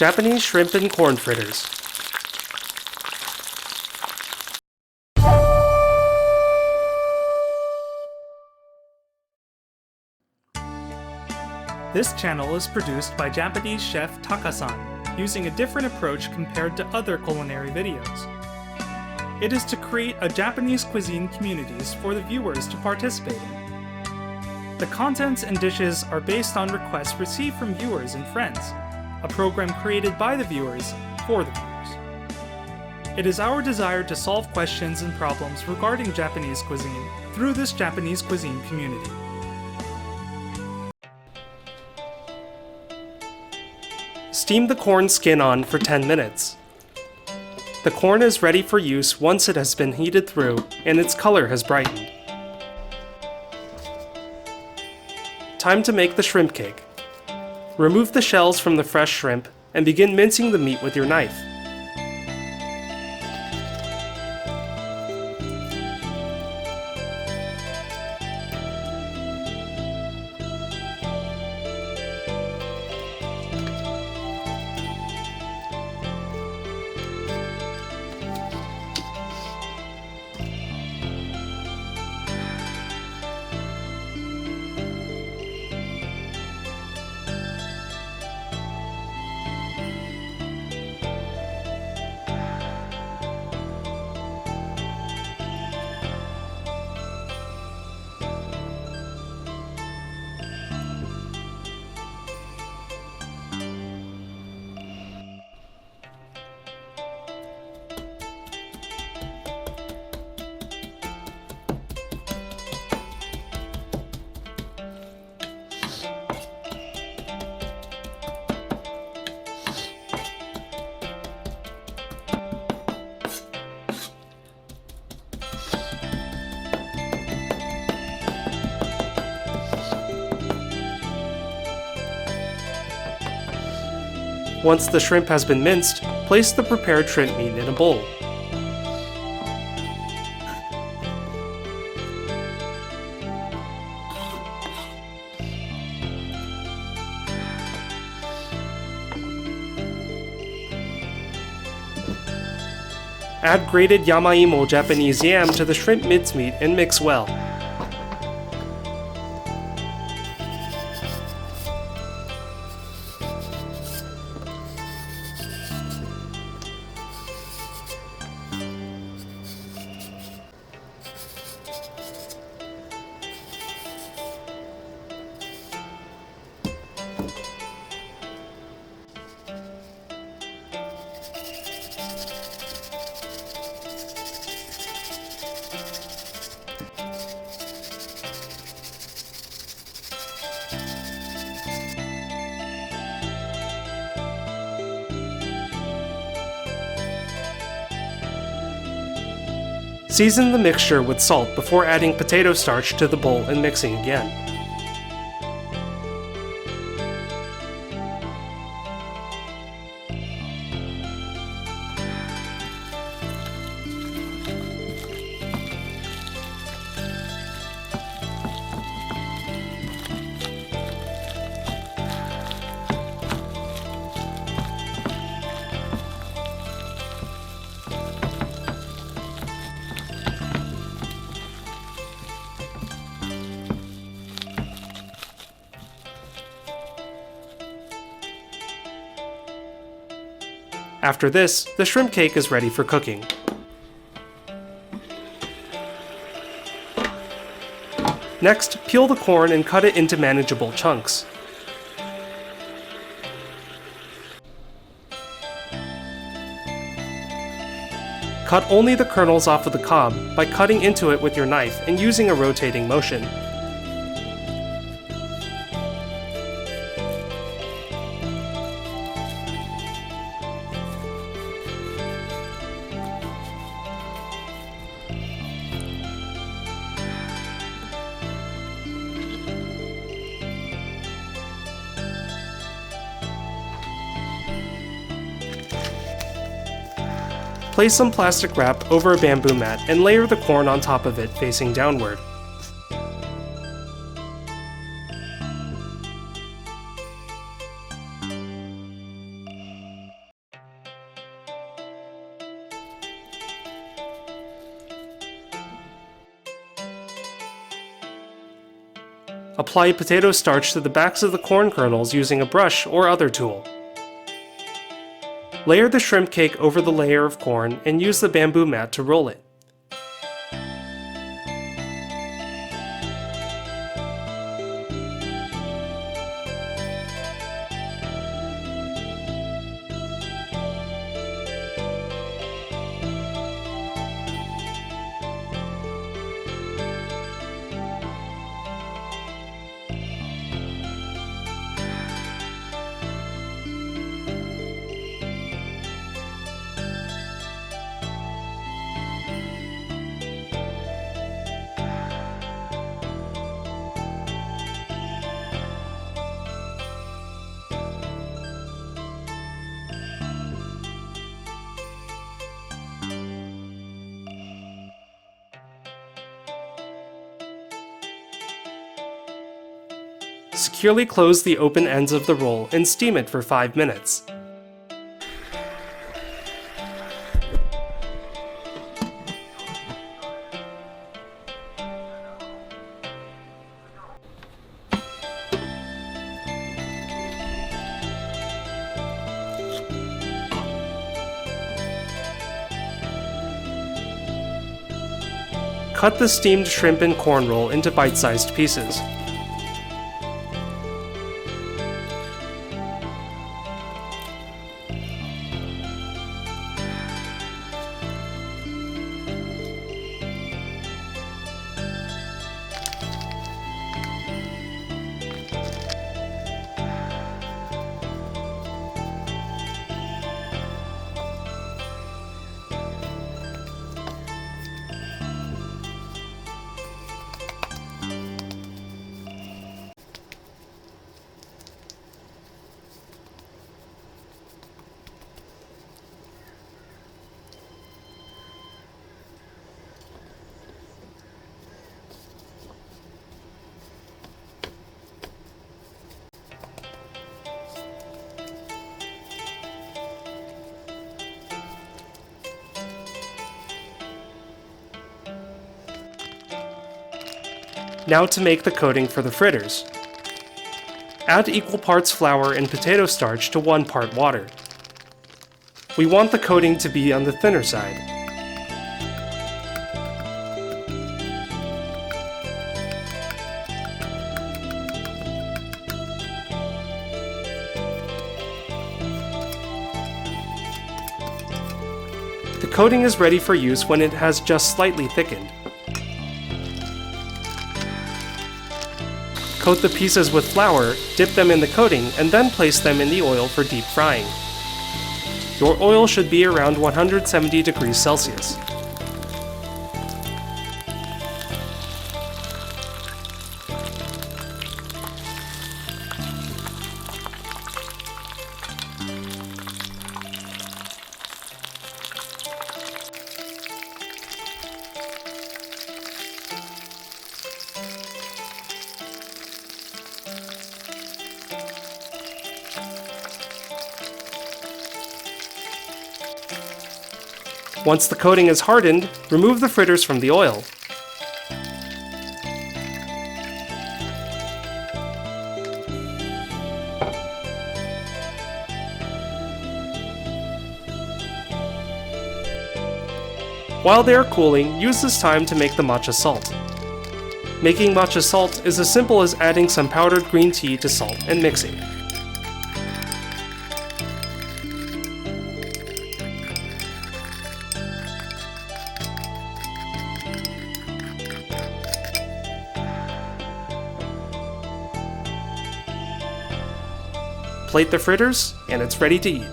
Japanese shrimp and corn fritters. This channel is produced by Japanese chef Taka-san, using a different approach compared to other culinary videos. It is to create a Japanese cuisine communities for the viewers to participate in. The contents and dishes are based on requests received from viewers and friends, a program created by the viewers for the viewers. It is our desire to solve questions and problems regarding Japanese cuisine through this Japanese cuisine community. Steam the corn skin on for 10 minutes. The corn is ready for use once it has been heated through and its color has brightened. Time to make the shrimp cake. Remove the shells from the fresh shrimp and begin mincing the meat with your knife. Once the shrimp has been minced, place the prepared shrimp meat in a bowl. Add grated yamaimo Japanese yam to the shrimp mincemeat and mix well. Season the mixture with salt before adding potato starch to the bowl and mixing again. After this, the shrimp cake is ready for cooking. Next, peel the corn and cut it into manageable chunks. Cut only the kernels off of the cob by cutting into it with your knife and using a rotating motion. Place some plastic wrap over a bamboo mat and layer the corn on top of it facing downward. Apply potato starch to the backs of the corn kernels using a brush or other tool. Layer the shrimp cake over the layer of corn and use the bamboo mat to roll it. Securely close the open ends of the roll and steam it for 5 minutes. Cut the steamed shrimp and corn roll into bite-sized pieces. Now to make the coating for the fritters. Add equal parts flour and potato starch to 1 part water. We want the coating to be on the thinner side. The coating is ready for use when it has just slightly thickened. Coat the pieces with flour, dip them in the coating, and then place them in the oil for deep frying. Your oil should be around 170 degrees Celsius. Once the coating is hardened, remove the fritters from the oil. While they are cooling, use this time to make the matcha salt. Making matcha salt is as simple as adding some powdered green tea to salt and mixing. Plate the fritters, and it's ready to eat.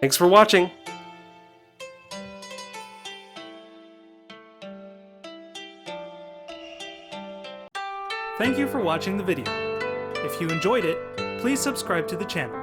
Thanks for watching! Thank you for watching the video. If you enjoyed it, please subscribe to the channel.